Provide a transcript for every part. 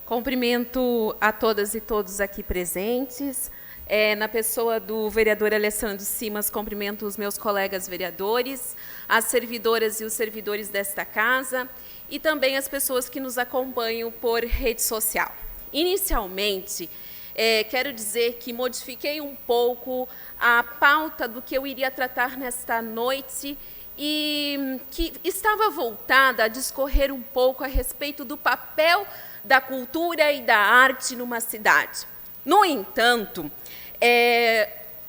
Cumprimento a todas e todos aqui presentes. Na pessoa do vereador Alessandro Simas, cumprimento os meus colegas vereadores, as servidoras e os servidores desta casa e também as pessoas que nos acompanham por rede social. Inicialmente, quero dizer que modifiquei um pouco a pauta do que eu iria tratar nesta noite e que estava voltada a discorrer um pouco a respeito do papel da cultura e da arte numa cidade. No entanto,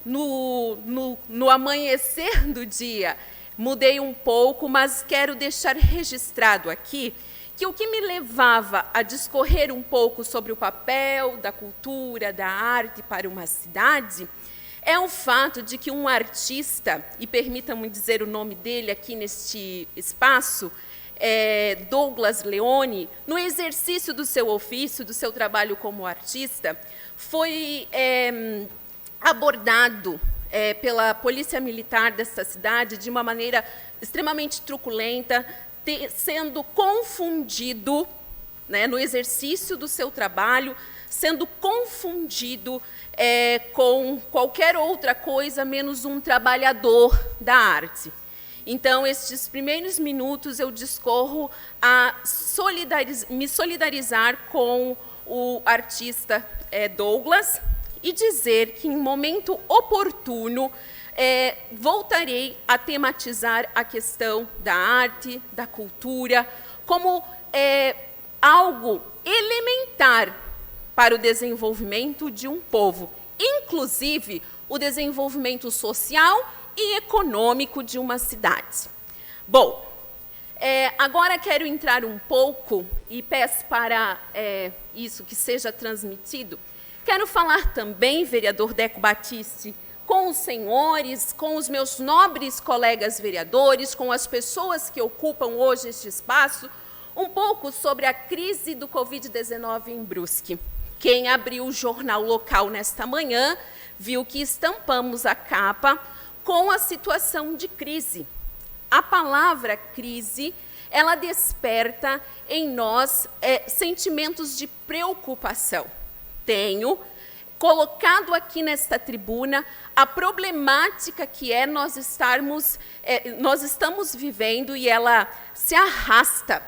no amanhecer do dia, mudei um pouco, mas quero deixar registrado aqui que o que me levava a discorrer um pouco sobre o papel da cultura, da arte para uma cidade, é o fato de que um artista, e permitam-me dizer o nome dele aqui neste espaço, Douglas Leone, no exercício do seu ofício, do seu trabalho como artista, foi abordado pela polícia militar desta cidade de uma maneira extremamente truculenta, sendo confundido, no exercício do seu trabalho, sendo confundido com qualquer outra coisa menos um trabalhador da arte. Então, estes primeiros minutos eu discorro a me solidarizar com o artista Douglas e dizer que, em momento oportuno, voltarei a tematizar a questão da arte, da cultura, como algo elementar para o desenvolvimento de um povo, inclusive o desenvolvimento social e econômico de uma cidade. Bom, agora quero entrar um pouco, e peço para isso que seja transmitido, quero falar também, vereador Deco Batiste, com os senhores, com os meus nobres colegas vereadores, com as pessoas que ocupam hoje este espaço, um pouco sobre a crise do Covid-19 em Brusque. Quem abriu o jornal local nesta manhã viu que estampamos a capa com a situação de crise. A palavra crise, ela desperta em nós sentimentos de preocupação. Tenho colocado aqui nesta tribuna a problemática que nós estamos vivendo e ela se arrasta,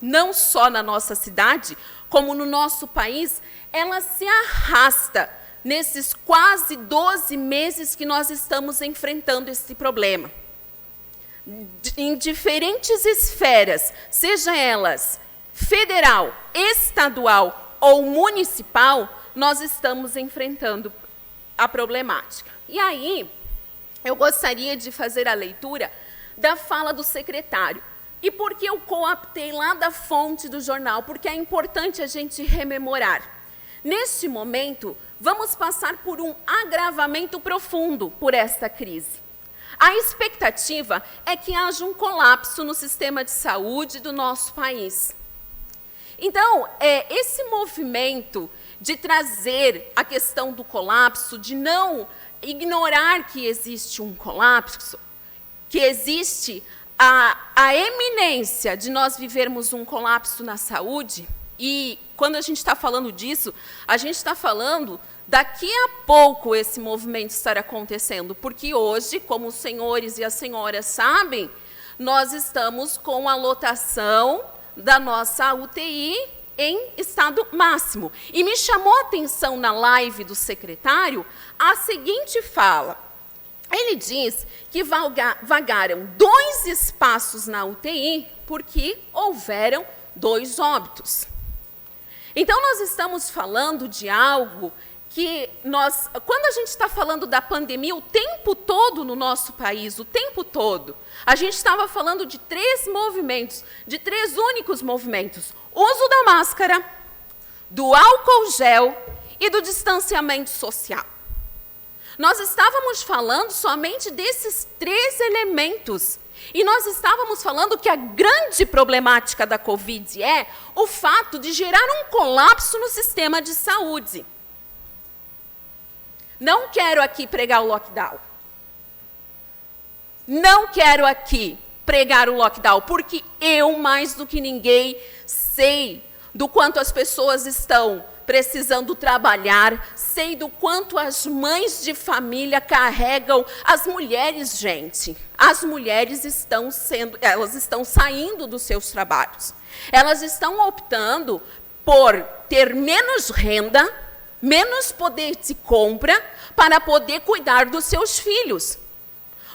não só na nossa cidade, como no nosso país, ela se arrasta nesses quase 12 meses que nós estamos enfrentando esse problema. Em diferentes esferas, seja elas federal, estadual ou municipal, nós estamos enfrentando a problemática. E aí, eu gostaria de fazer a leitura da fala do secretário. E por que eu coaptei lá da fonte do jornal? Porque é importante a gente rememorar. Neste momento, vamos passar por um agravamento profundo por esta crise. A expectativa é que haja um colapso no sistema de saúde do nosso país. Então, esse movimento de trazer a questão do colapso, de não ignorar que existe um colapso, que existe a eminência de nós vivermos um colapso na saúde, e quando a gente está falando disso, a gente está falando daqui a pouco esse movimento estar acontecendo, porque hoje, como os senhores e as senhoras sabem, nós estamos com a lotação da nossa UTI em estado máximo. E me chamou a atenção na live do secretário a seguinte fala. Ele diz que vagaram 2 espaços na UTI porque houveram 2 óbitos. Então, nós estamos falando de algo que quando a gente está falando da pandemia o tempo todo no nosso país, o tempo todo, a gente estava falando de 3 movimentos, de 3 únicos movimentos: uso da máscara, do álcool gel e do distanciamento social. Nós estávamos falando somente desses 3 elementos. E nós estávamos falando que a grande problemática da Covid é o fato de gerar um colapso no sistema de saúde. Não quero aqui pregar o lockdown. Não quero aqui pregar o lockdown, porque eu, mais do que ninguém, sei do quanto as pessoas estão precisando trabalhar, sei do quanto as mães de família carregam as mulheres, gente. As mulheres elas estão saindo dos seus trabalhos. Elas estão optando por ter menos renda, menos poder de compra, para poder cuidar dos seus filhos.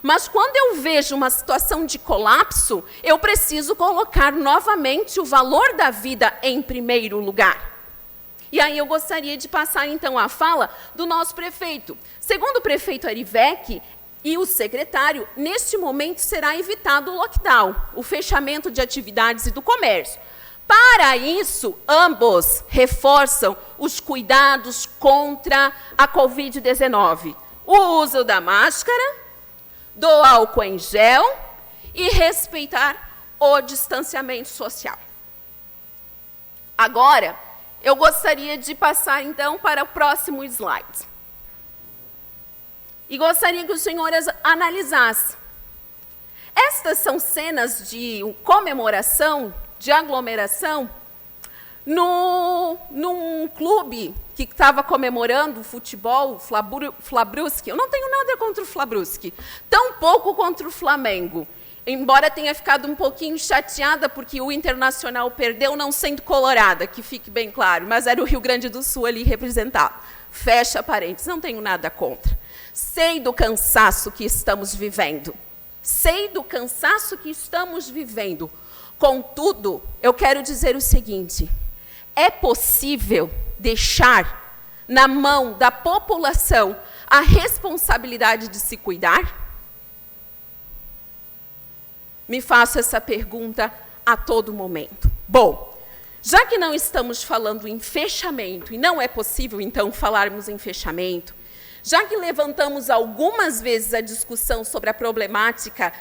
Mas quando eu vejo uma situação de colapso, eu preciso colocar novamente o valor da vida em primeiro lugar. E aí eu gostaria de passar, então, a fala do nosso prefeito. Segundo o prefeito Arivec e o secretário, neste momento será evitado o lockdown, o fechamento de atividades e do comércio. Para isso, ambos reforçam os cuidados contra a Covid-19. O uso da máscara, do álcool em gel e respeitar o distanciamento social. Agora, eu gostaria de passar, então, para o próximo slide. E gostaria que os senhores analisassem. Estas são cenas de comemoração, de aglomeração, num clube que estava comemorando o futebol, Flabrusque. Eu não tenho nada contra o Flabrusque, tampouco contra o Flamengo. Embora tenha ficado um pouquinho chateada porque o Internacional perdeu, não sendo colorada, que fique bem claro, mas era o Rio Grande do Sul ali representado. Fecha parênteses, não tenho nada contra. Sei do cansaço que estamos vivendo. Sei do cansaço que estamos vivendo. Contudo, eu quero dizer o seguinte: é possível deixar na mão da população a responsabilidade de se cuidar? Me faço essa pergunta a todo momento. Bom, já que não estamos falando em fechamento, e não é possível, então, falarmos em fechamento, já que levantamos algumas vezes a discussão sobre a problemática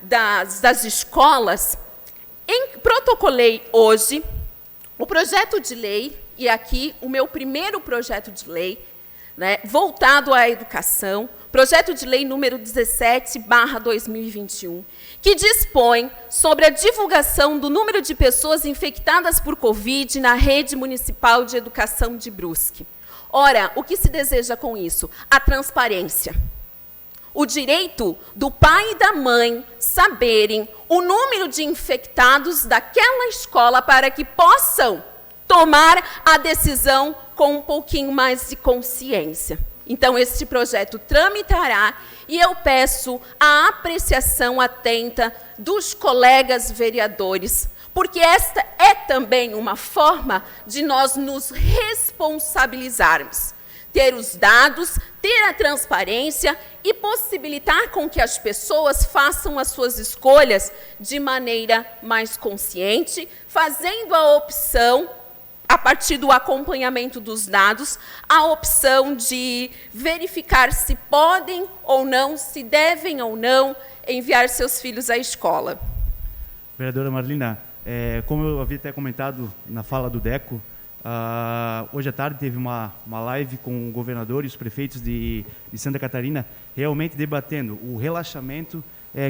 das escolas, protocolei hoje o projeto de lei, e aqui o meu primeiro projeto de lei, né, voltado à educação, projeto de lei número 17/2021, que dispõe sobre a divulgação do número de pessoas infectadas por Covid na rede municipal de educação de Brusque. Ora, o que se deseja com isso? A transparência. O direito do pai e da mãe saberem o número de infectados daquela escola para que possam tomar a decisão com um pouquinho mais de consciência. Então, este projeto tramitará e eu peço a apreciação atenta dos colegas vereadores, porque esta é também uma forma de nós nos responsabilizarmos, ter os dados, ter a transparência e possibilitar com que as pessoas façam as suas escolhas de maneira mais consciente, fazendo a opção, a partir do acompanhamento dos dados, a opção de verificar se podem ou não, se devem ou não enviar seus filhos à escola. Vereadora Marlina, como eu havia até comentado na fala do Deco, hoje à tarde teve uma live com o governador e os prefeitos de Santa Catarina, realmente debatendo o relaxamento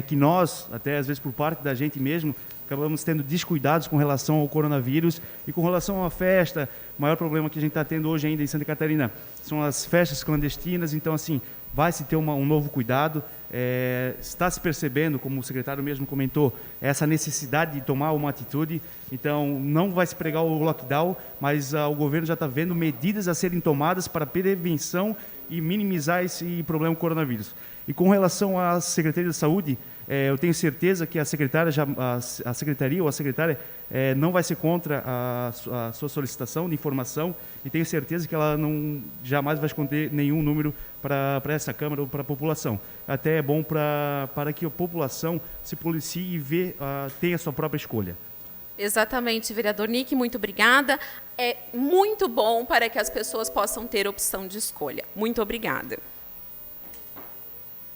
que nós, até às vezes por parte da gente mesmo, acabamos tendo descuidados com relação ao coronavírus e com relação à festa. O maior problema que a gente está tendo hoje ainda em Santa Catarina são as festas clandestinas. Então, assim, vai se ter um novo cuidado. Está se percebendo, como o secretário mesmo comentou, essa necessidade de tomar uma atitude. Então, não vai se pregar o lockdown, mas o governo já está vendo medidas a serem tomadas para prevenção e minimizar esse problema do coronavírus. E com relação à Secretaria de Saúde, eu tenho certeza que a secretaria ou a secretária não vai ser contra a sua solicitação de informação e tenho certeza que ela jamais vai esconder nenhum número para essa Câmara ou para a população. Até é bom para que a população se policie e tenha a sua própria escolha. Exatamente, vereador Nick, muito obrigada. É muito bom para que as pessoas possam ter opção de escolha. Muito obrigada.